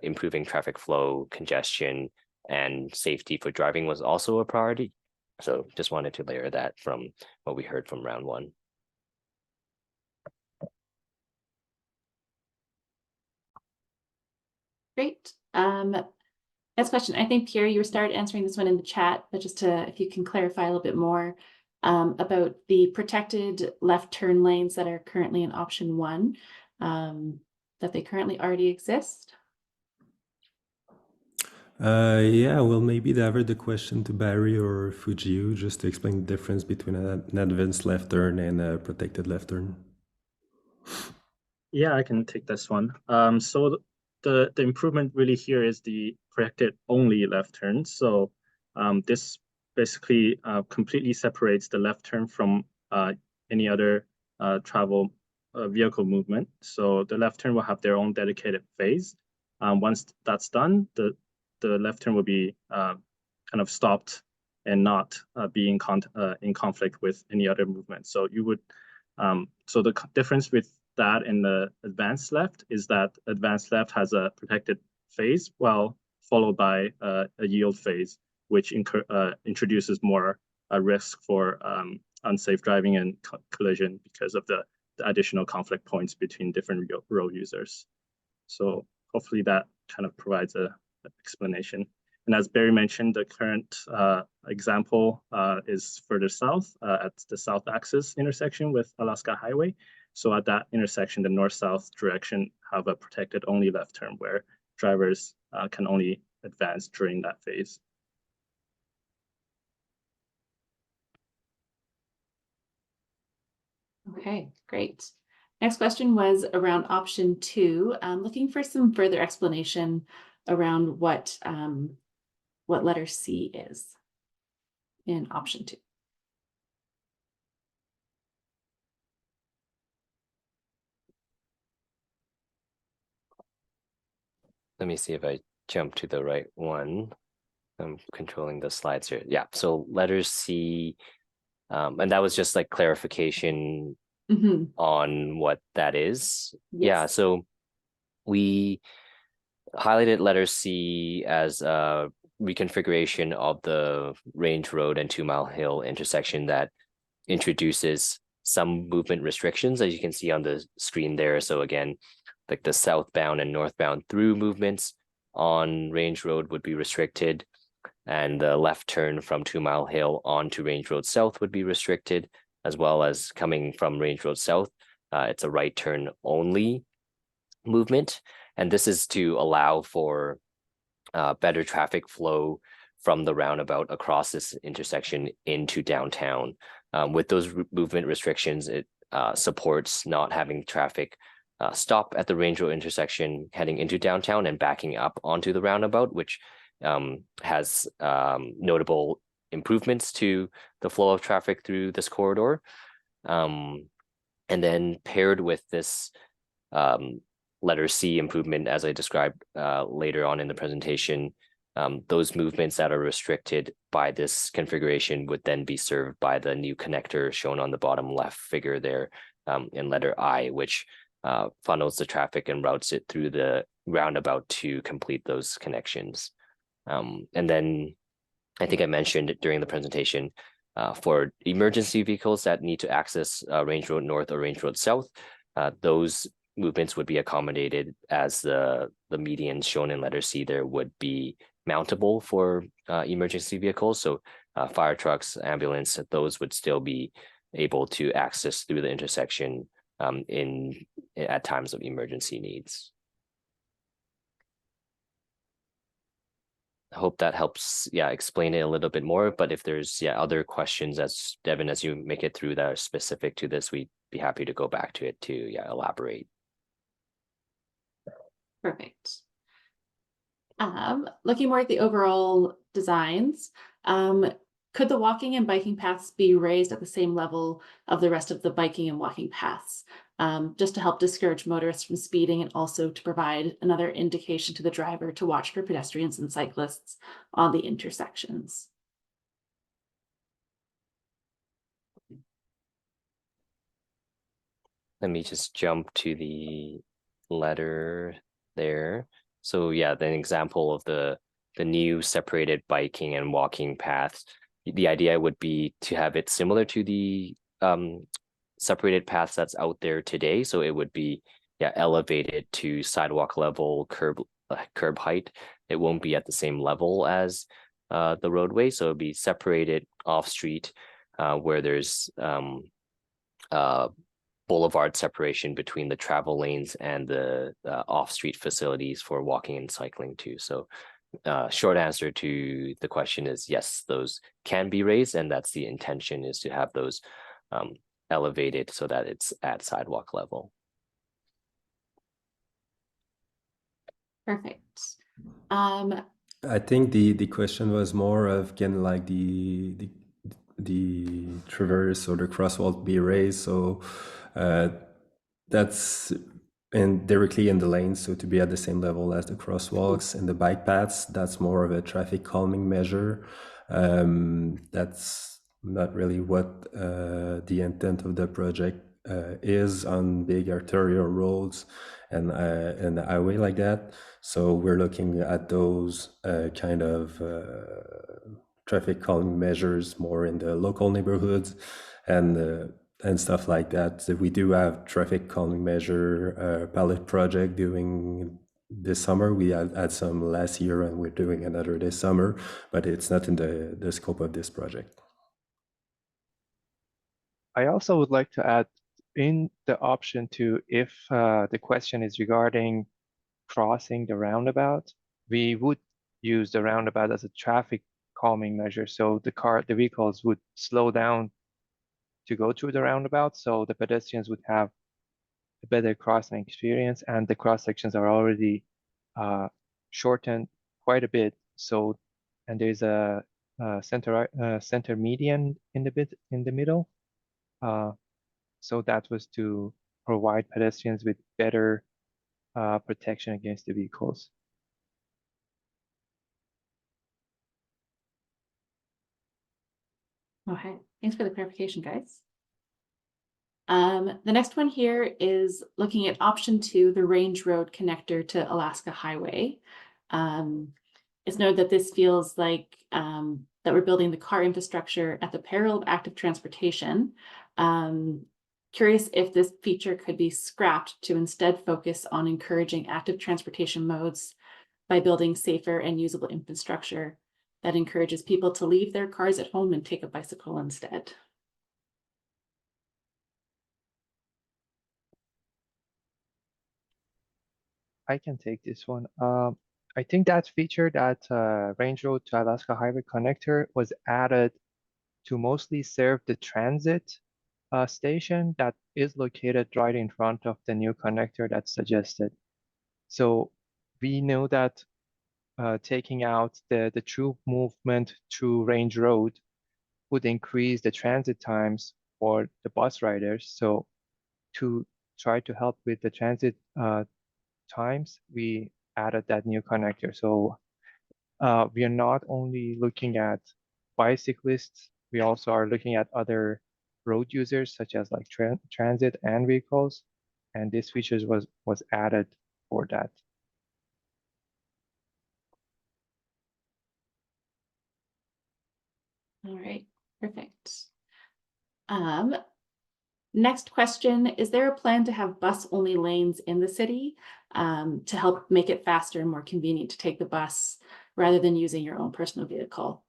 improving traffic flow, congestion, and safety for driving was also a priority. So just wanted to layer that from what we heard from round 1. Great. Next question. I think, Pierre, you started answering this one in the chat, but just to, if you can clarify a little bit more about the protected left turn lanes that are currently in option 1, that they currently already exist. Yeah, well, maybe divert the question to Barry or Fujiu just to explain the difference between an advanced left turn and a protected left turn. Yeah, I can take this one. So the improvement really here is the protected only left turn. So this basically completely separates the left turn from any other travel vehicle movement. So the left turn will have their own dedicated phase. Once that's done, the left turn will be kind of stopped and not be in conflict with any other movement. So you would so the difference with that in the advanced left is that advanced left has a protected phase, while followed by a yield phase, which introduces more risk for unsafe driving and collision because of the additional conflict points between different road users. So hopefully that kind of provides an explanation. And as Barry mentioned, the current example is further south at the south axis intersection with Alaska Highway. So at that intersection, the north-south direction have a protected only left turn where drivers can only advance during that phase. Okay, great. Next question was around option 2. Looking for some further explanation around what letter C is in option 2. Let me see if I jump to the right one. I'm controlling the slides here. Yeah, so letter C, and that was just like clarification on what that is. Yes. Yeah, so we highlighted letter C as a reconfiguration of the Range Road and 2 Mile Hill intersection that introduces some movement restrictions, as you can see on the screen there. So again, like the southbound and northbound through movements on Range Road would be restricted, and the left turn from 2 Mile Hill onto Range Road South would be restricted, as well as coming from Range Road South. It's a right turn only movement. And this is to allow for better traffic flow from the roundabout across this intersection into downtown. With those movement restrictions, it supports not having traffic stop at the Range Road intersection heading into downtown and backing up onto the roundabout, which has notable improvements to the flow of traffic through this corridor. And then paired with this letter C improvement, as I described later on in the presentation, those movements that are restricted by this configuration would then be served by the new connector shown on the bottom left figure there in letter I, which funnels the traffic and routes it through the roundabout to complete those connections. And then I think I mentioned during the presentation, for emergency vehicles that need to access Range Road North or Range Road South, those movements would be accommodated as the medians shown in letter C there would be mountable for emergency vehicles. So fire trucks, ambulance, those would still be able to access through the intersection at times of emergency needs. I hope that helps, explain it a little bit more. But if there's other questions, as Devin, as you make it through that are specific to this, we'd be happy to go back to it to elaborate. Perfect. Looking more at the overall designs, Could the walking and biking paths be raised at the same level of the rest of the biking and walking paths? Just to help discourage motorists from speeding and also to provide another indication to the driver to watch for pedestrians and cyclists on the intersections. Let me just jump to the letter there. So yeah, the example of the new separated biking and walking paths. The idea would be to have it similar to the separated paths that's out there today. So it would be elevated to sidewalk level, curb height. It won't be at the same level as the roadway. So it'll be separated off street where there's boulevard separation between the travel lanes and the off-street facilities for walking and cycling too. So short answer to the question is yes, those can be raised, and that's the intention, is to have those elevated so that it's at sidewalk level. Perfect. I think the question was more of can like the traverse or the crosswalk be raised, so that's directly in the lane, so to be at the same level as the crosswalks and the bike paths. That's more of a traffic calming measure. That's not really what the intent of the project is on big arterial roads and the highway like that. So we're looking at those kind of traffic calming measures more in the local neighborhoods and stuff like that. So we do have traffic calming measure pilot project doing this summer. We had some last year and we're doing another this summer, but it's not in the scope of this project. I also would like to add in the option to, if the question is regarding crossing the roundabout, we would use the roundabout as a traffic calming measure. So the vehicles would slow down to go through the roundabout, so the pedestrians would have a better crossing experience, and the cross sections are already shortened quite a bit. So, and there's a center median in the middle. So that was to provide pedestrians with better protection against the vehicles. Okay, thanks for the clarification, guys. The next one here is looking at option 2, the Range Road connector to Alaska Highway. It's noted that this feels like that we're building the car infrastructure at the peril of active transportation. Curious if this feature could be scrapped to instead focus on encouraging active transportation modes by building safer and usable infrastructure that encourages people to leave their cars at home and take a bicycle instead. I can take this one. I think that feature, that Range Road to Alaska Highway connector, was added to mostly serve the transit station that is located right in front of the new connector that's suggested. So we know that taking out the true movement through Range Road would increase the transit times for the bus riders. So to try to help with the transit times, we added that new connector. So we are not only looking at bicyclists, we also are looking at other road users such as like transit and vehicles, and this feature was added for that. All right, perfect. Next question, is there a plan to have bus-only lanes in the city to help make it faster and more convenient to take the bus rather than using your own personal vehicle?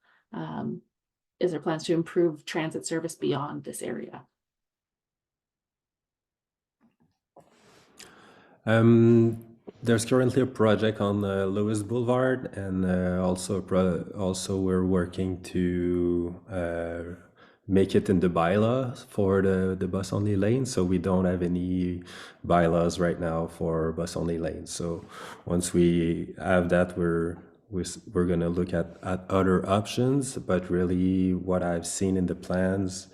Is there plans to improve transit service beyond this area? There's currently a project on Lewis Boulevard, and also we're working to make it in the bylaws for the bus only lanes. So we don't have any bylaws right now for bus only lanes. So once we have that, we're we're going to look at other options, but really what I've seen in the plans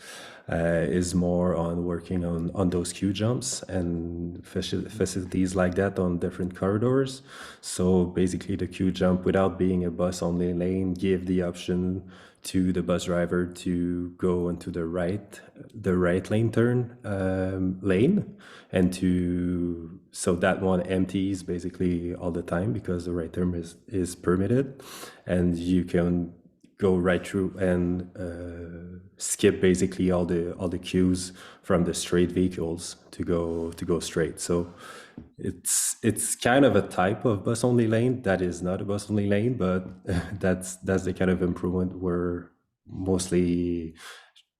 is more on working on those queue jumps and facilities like that on different corridors. So basically the queue jump, without being a bus only lane, give the option to the bus driver to go into the right lane turn lane, and so that one empties basically all the time because the right turn is permitted, and you can go right through and skip basically all the queues from the straight vehicles to go straight. So it's kind of a type of bus only lane that is not a bus only lane, but that's the kind of improvement we're mostly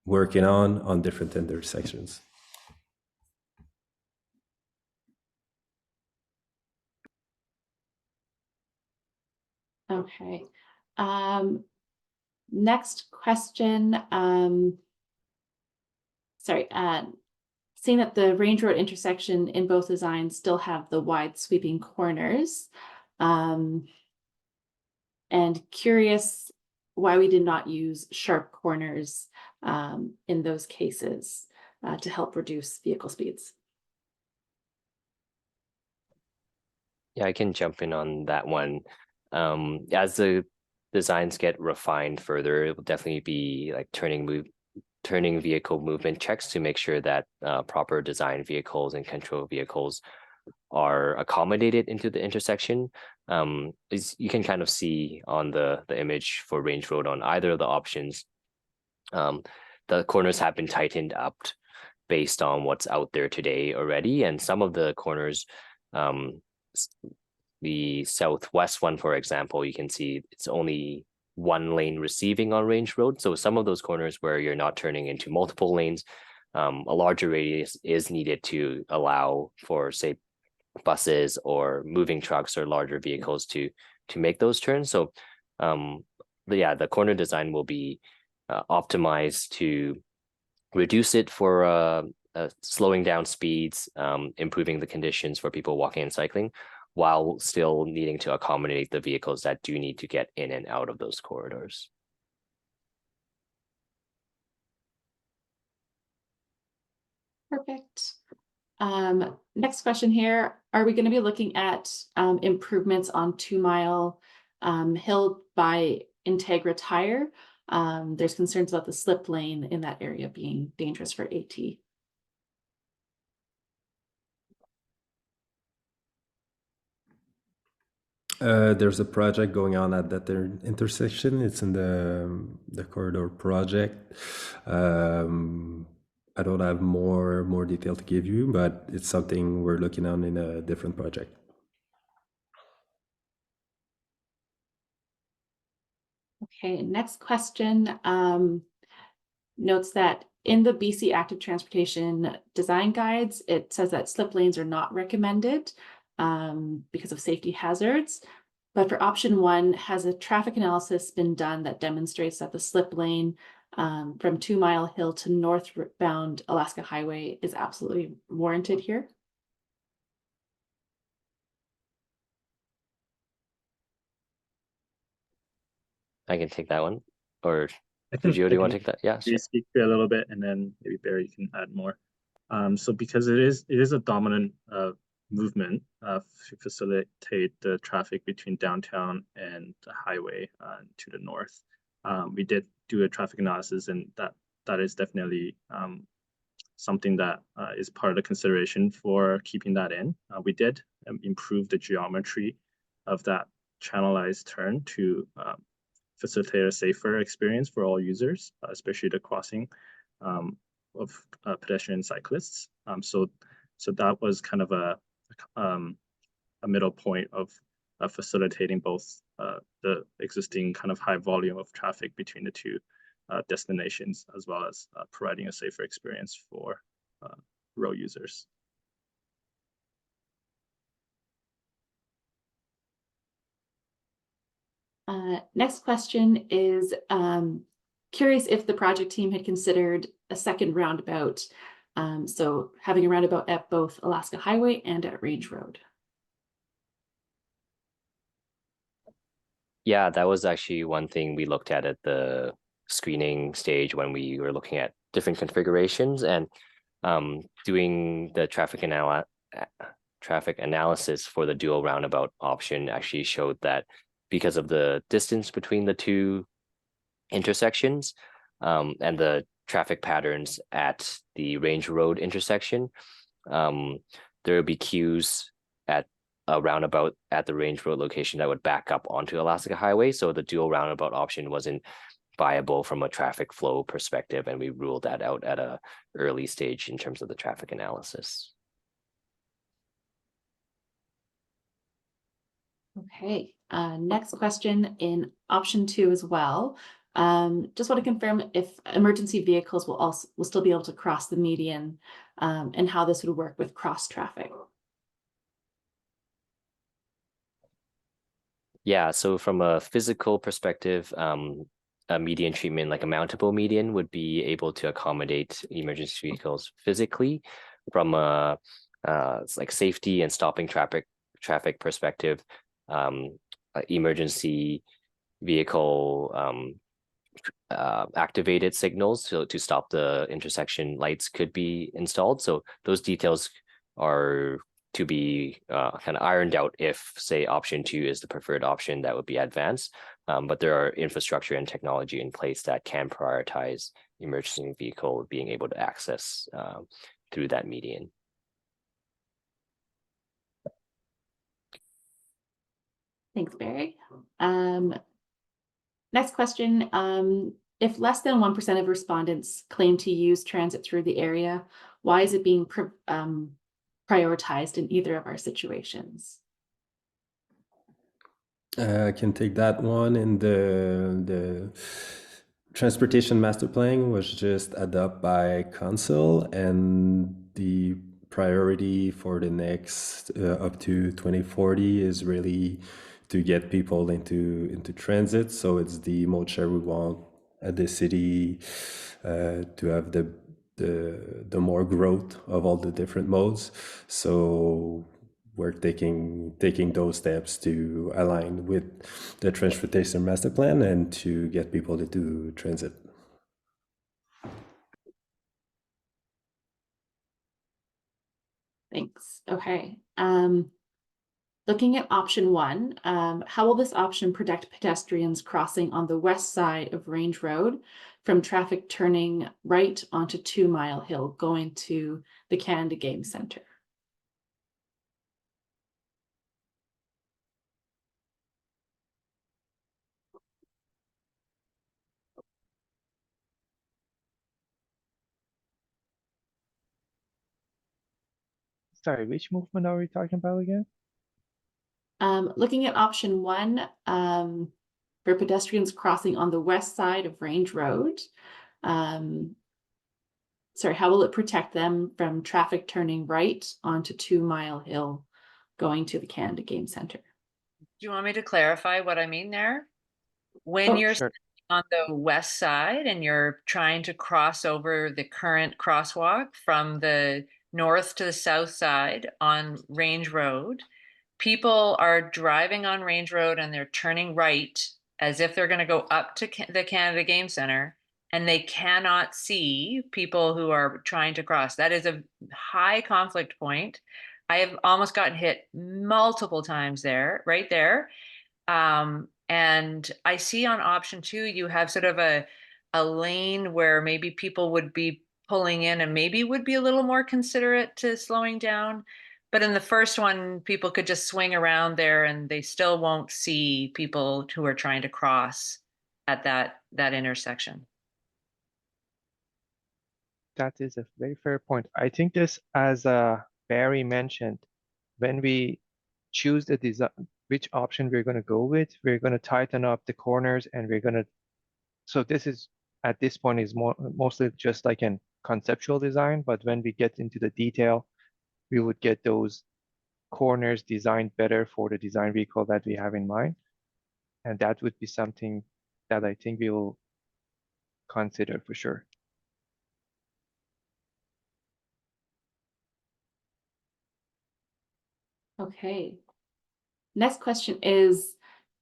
working on different intersections. Okay. Next question. Seeing that the Range Road intersection in both designs still have the wide sweeping corners, and curious why we did not use sharp corners in those cases to help reduce vehicle speeds. Yeah, I can jump in on that one. As the designs get refined further, it will definitely be like turning vehicle movement checks to make sure that proper design vehicles and control vehicles are accommodated into the intersection. As you can kind of see on the image for Range Road on either of the options, the corners have been tightened up based on what's out there today already, and some of the corners, the southwest one, for example, you can see it's only one lane receiving on Range Road. So some of those corners where you're not turning into multiple lanes, a larger radius is needed to allow for, say, buses or moving trucks or larger vehicles to make those turns. So the corner design will be optimized to reduce it for slowing down speeds, improving the conditions for people walking and cycling, while still needing to accommodate the vehicles that do need to get in and out of those corridors. Perfect. Next question here. Are we going to be looking at improvements on 2 Mile Hill by Integra Tire? There's concerns about the slip lane in that area being dangerous for AT. There's a project going on at that intersection. It's in the corridor project. I don't have more detail to give you, but it's something we're looking on in a different project. Okay, next question notes that in the BC Active Transportation design guides, it says that slip lanes are not recommended because of safety hazards. But for option 1, has a traffic analysis been done that demonstrates that the slip lane from 2 Mile Hill to northbound Alaska Highway is absolutely warranted here? I can take that one, or Do you want to take that? Yeah, sure. Speak to it a little bit, and then maybe Barry can add more. So because it is a dominant movement to facilitate the traffic between downtown and the highway to the north, we did do a traffic analysis, and that is definitely something that is part of the consideration for keeping that in. We did improve the geometry of that channelized turn to facilitate a safer experience for all users, especially the crossing of pedestrian cyclists. So that was kind of a middle point of facilitating both the existing kind of high volume of traffic between the two destinations, as well as providing a safer experience for road users. Next question is curious if the project team had considered a second roundabout. So having a roundabout at both Alaska Highway and at Range Road. Yeah, that was actually one thing we looked at the screening stage when we were looking at different configurations, and doing the traffic analysis for the dual roundabout option actually showed that because of the distance between the two intersections and the traffic patterns at the Range Road intersection, there would be queues at a roundabout at the Range Road location that would back up onto Alaska Highway. So the dual roundabout option wasn't viable from a traffic flow perspective, and we ruled that out at a early stage in terms of the traffic analysis. Okay, next question in option 2 as well. Just want to confirm if emergency vehicles will still be able to cross the median, and how this would work with cross traffic. Yeah, so from a physical perspective, a median treatment, like a mountable median, would be able to accommodate emergency vehicles physically. From a it's like safety and stopping traffic perspective, emergency vehicle activated signals to stop the intersection lights could be installed. So those details are to be kind of ironed out if, say, option 2 is the preferred option that would be advanced. But there are infrastructure and technology in place that can prioritize emergency vehicle being able to access through that median. Thanks, Barry. Next question. If less than 1% of respondents claim to use transit through the area, why is it being prioritized in either of our situations? I can take that one. And the transportation master plan was just adopted by council, and the priority for the next up to 2040 is really to get people into transit. So it's the mode share we want at the city, to have the more growth of all the different modes. So we're taking those steps to align with the transportation master plan and to get people to do transit. Thanks. Okay. Looking at option 1, how will this option protect pedestrians crossing on the west side of Range Road from traffic turning right onto 2 Mile Hill going to the Canada Game Centre? Sorry, which movement are we talking about again? Looking at option 1, for pedestrians crossing on the west side of Range Road, sorry, how will it protect them from traffic turning right onto 2 Mile Hill going to the Canada Game Centre? Do you want me to clarify what I mean there? When you're Sure. on the west side and you're trying to cross over the current crosswalk from the north to the south side on Range Road, people are driving on Range Road and they're turning right as if they're going to go up to the Canada Game Centre, and they cannot see people who are trying to cross. That is a high conflict point. I have almost gotten hit multiple times there, right there. And I see on option 2, you have sort of a lane where maybe people would be pulling in and maybe would be a little more considerate to slowing down. But in the first one, people could just swing around there and they still won't see people who are trying to cross at that intersection. That is a very fair point. I think this, as Barry mentioned, when we choose the design, which option we're going to go with, we're going to tighten up the corners, and we're going to, so this is, at this point, is mostly just like an conceptual design, but when we get into the detail, we would get those corners designed better for the design vehicle that we have in mind. And that would be something that I think we will consider for sure. Okay. Next question is,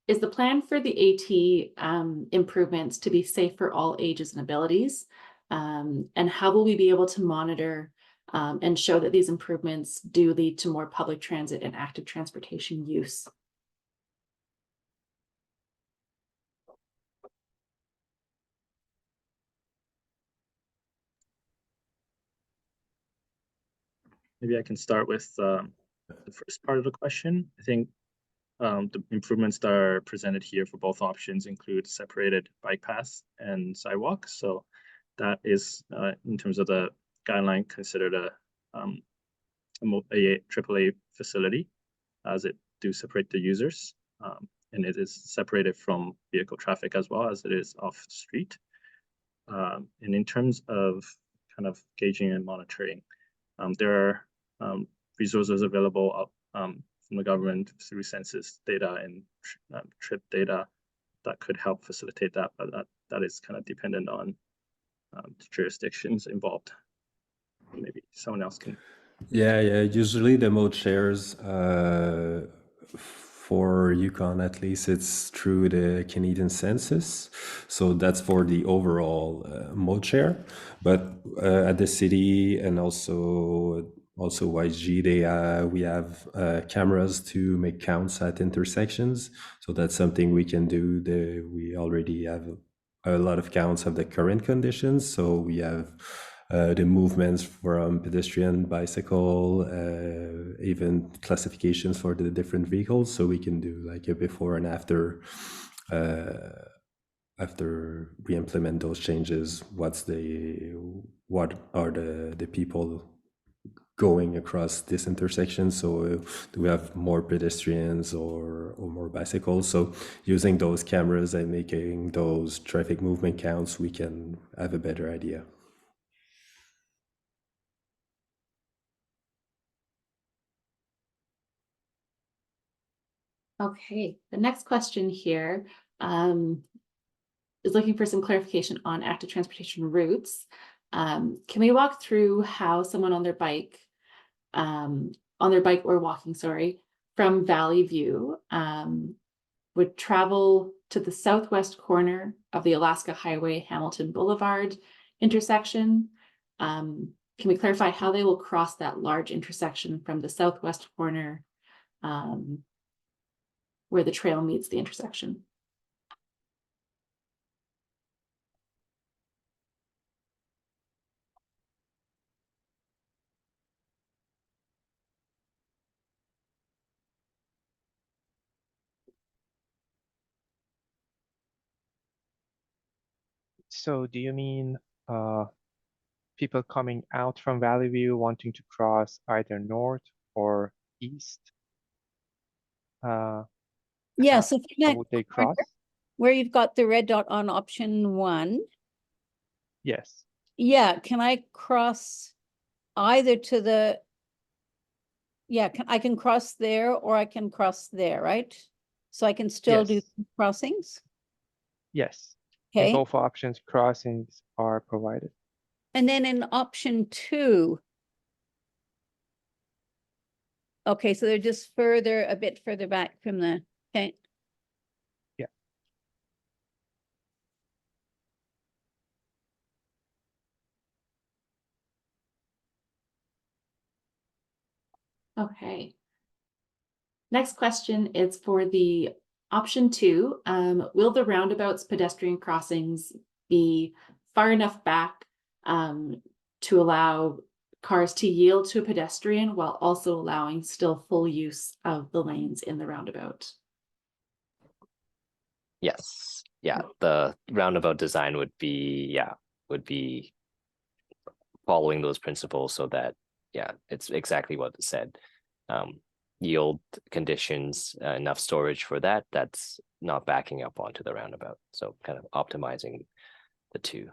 is the plan for the AT improvements to be safe for all ages and abilities? And how will we be able to monitor and show that these improvements do lead to more public transit and active transportation use? Maybe I can start with the first part of the question. I think the improvements that are presented here for both options include separated bike paths and sidewalks. So that is, in terms of the guideline, considered a AAA facility, as it do separate the users. And it is separated from vehicle traffic as well as it is off the street. And in terms of kind of gauging and monitoring, there are resources available from the government through census data and trip data that could help facilitate that, but that is kind of dependent on the jurisdictions involved. Maybe someone else can. Yeah. Usually the mode shares for Yukon, at least, it's through the Canadian census. So that's for the overall mode share. But at the city and also YG, we have cameras to make counts at intersections. So that's something we can do. We already have a lot of counts of the current conditions. So we have the movements from pedestrian, bicycle, even classifications for the different vehicles. So we can do like a before and after we implement those changes. What are the people going across this intersection? So do we have more pedestrians or more bicycles? So using those cameras and making those traffic movement counts, we can have a better idea. Okay, the next question here is looking for some clarification on active transportation routes. Can we walk through how someone on their bike or walking, from Valley View would travel to the southwest corner of the Alaska Highway Hamilton Boulevard intersection? Can we clarify how they will cross that large intersection from the southwest corner where the trail meets the intersection? So do you mean people coming out from Valley View wanting to cross either north or east? Yeah, so from How that would they corner cross? where you've got the red dot on option 1, Yes. yeah, can I cross either to the, yeah, I can cross there or I can cross there, right? So I can still do Yes. crossings? Yes. In Okay, both options, crossings are provided. and then in option 2, okay, so they're just a bit further back from the, okay. Yeah. Okay. Next question is for the option 2. Will the roundabout's pedestrian crossings be far enough back to allow cars to yield to a pedestrian while also allowing still full use of the lanes in the roundabout? Yes. Yeah, the roundabout design would be following those principles so that, yeah, it's exactly what it said. Yield conditions, enough storage for that's not backing up onto the roundabout. So kind of optimizing the two.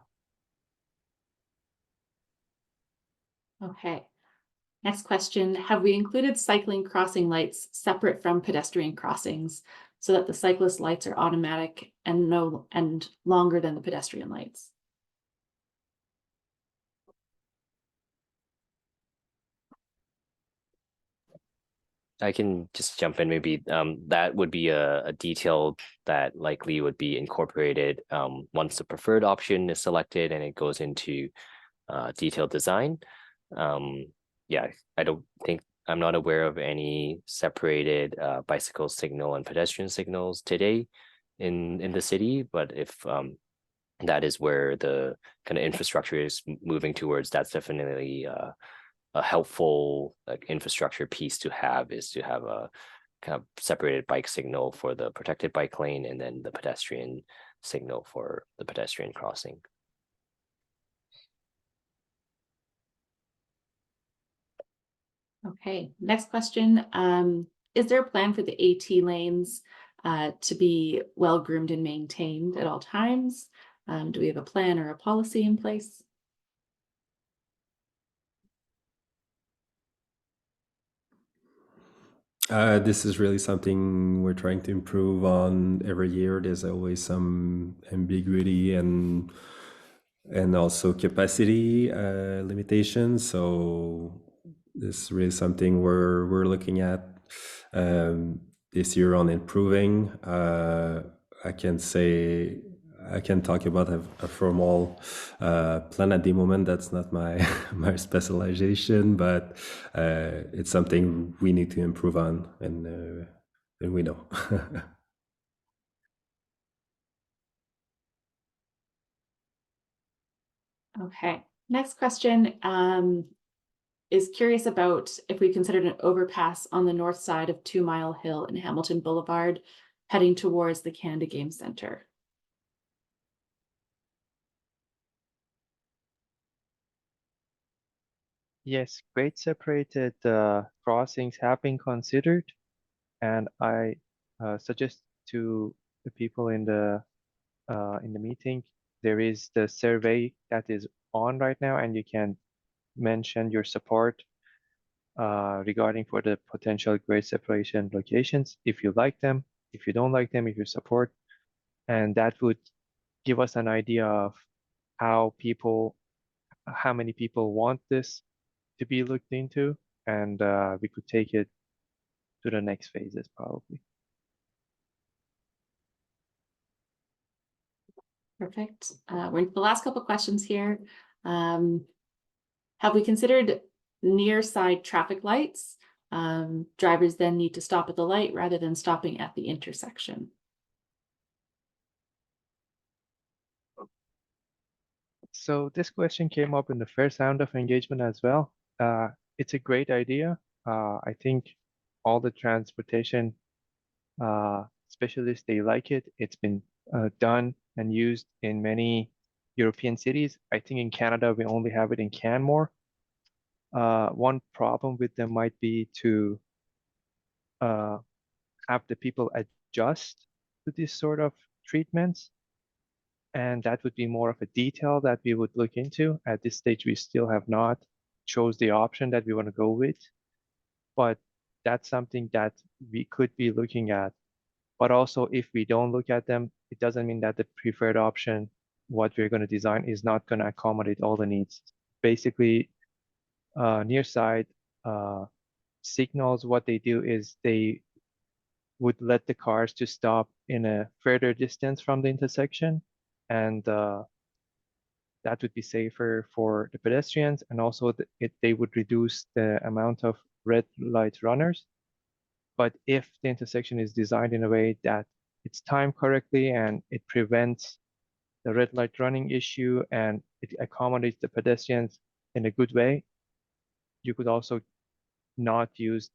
Okay. Next question, have we included cycling crossing lights separate from pedestrian crossings so that the cyclist lights are automatic and longer than the pedestrian lights? I can just jump in maybe. That would be a detail that likely would be incorporated once the preferred option is selected and it goes into detailed design. Yeah, I'm not aware of any separated bicycle signal and pedestrian signals today in the city, but if that is where the kind of infrastructure is moving towards, that's definitely a helpful infrastructure piece to have, is to have a kind of separated bike signal for the protected bike lane and then the pedestrian signal for the pedestrian crossing. Okay, next question. Is there a plan for the AT lanes to be well groomed and maintained at all times? Do we have a plan or a policy in place? This is really something we're trying to improve on every year. There's always some ambiguity and also capacity limitations. So this is really something we're looking at this year on improving. I can talk about a formal plan at the moment. That's not my my specialization, but it's something we need to improve on, and we know. Okay, next question is curious about if we considered an overpass on the north side of 2 Mile Hill and Hamilton Boulevard heading towards the Canada Game Center. Yes, grade separated crossings have been considered, and I suggest to the people in the meeting, there is the survey that is on right now, and you can mention your support regarding for the potential grade separation locations, if you like them, if you don't like them, if you support, and that would give us an idea of how many people want this to be looked into, and we could take it to the next phases probably. Perfect. We're into the last couple questions here. Have we considered near side traffic lights? Drivers then need to stop at the light rather than stopping at the intersection. So this question came up in the first round of engagement as well. It's a great idea. I think all the transportation specialists, they like it. It's been done and used in many European cities. I think in Canada, we only have it in Canmore. One problem with them might be to have the people adjust to this sort of treatments. And that would be more of a detail that we would look into. At this stage, we still have not chose the option that we want to go with, but that's something that we could be looking at. But also, if we don't look at them, it doesn't mean that the preferred option, what we're going to design, is not going to accommodate all the needs. Basically, near side signals, what they do is they would let the cars to stop in a further distance from the intersection, and that would be safer for the pedestrians, and also they would reduce the amount of red light runners. But if the intersection is designed in a way that it's timed correctly and it prevents the red light running issue and it accommodates the pedestrians in a good way, you could also not use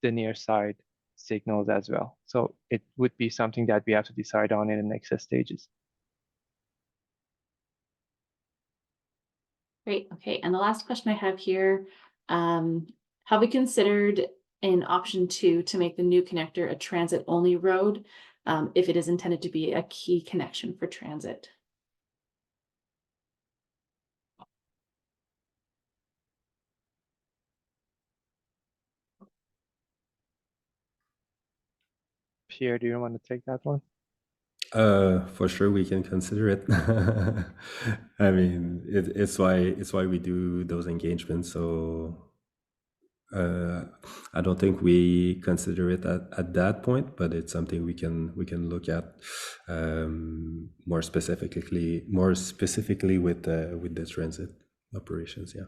the near side signals as well. So it would be something that we have to decide on in the next stages. Great. Okay. And the last question I have here, have we considered in option 2 to make the new connector a transit only road if it is intended to be a key connection for transit? Pierre, do you want to take that one? For sure, we can consider it. I mean, it's why we do those engagements. So I don't think we consider it at that point, but it's something we can look at more specifically with the transit operations. Yeah.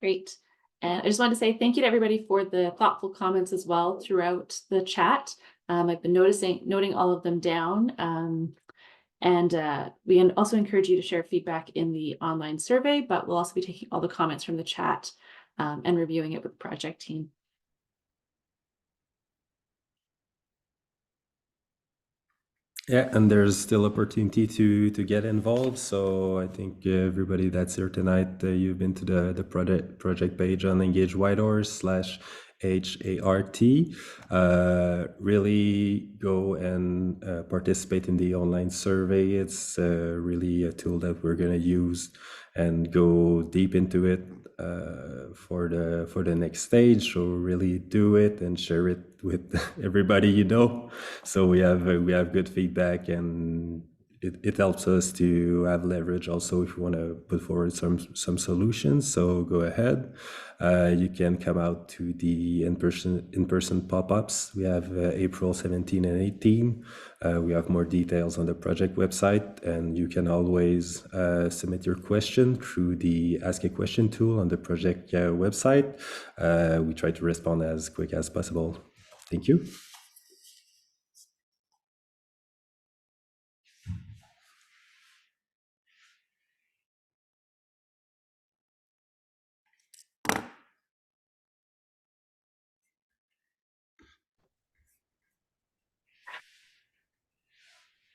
Great. And I just wanted to say thank you to everybody for the thoughtful comments as well throughout the chat. I've been noting all of them down. And we also encourage you to share feedback in the online survey, but we'll also be taking all the comments from the chat and reviewing it with the project team. Yeah, and there's still opportunity to get involved. So I think everybody that's here tonight, you've been to the project page on Engage Whitehorse/HART. Really go and participate in the online survey. It's really a tool that we're going to use and go deep into it for the next stage. So really do it and share it with everybody you know. So we have good feedback, and it helps us to have leverage also if you want to put forward some solutions. So go ahead. You can come out to the in-person pop-ups. We have April 17 and 18. We have more details on the project website, and you can always submit your question through the Ask a Question tool on the project website. We try to respond as quick as possible. Thank you.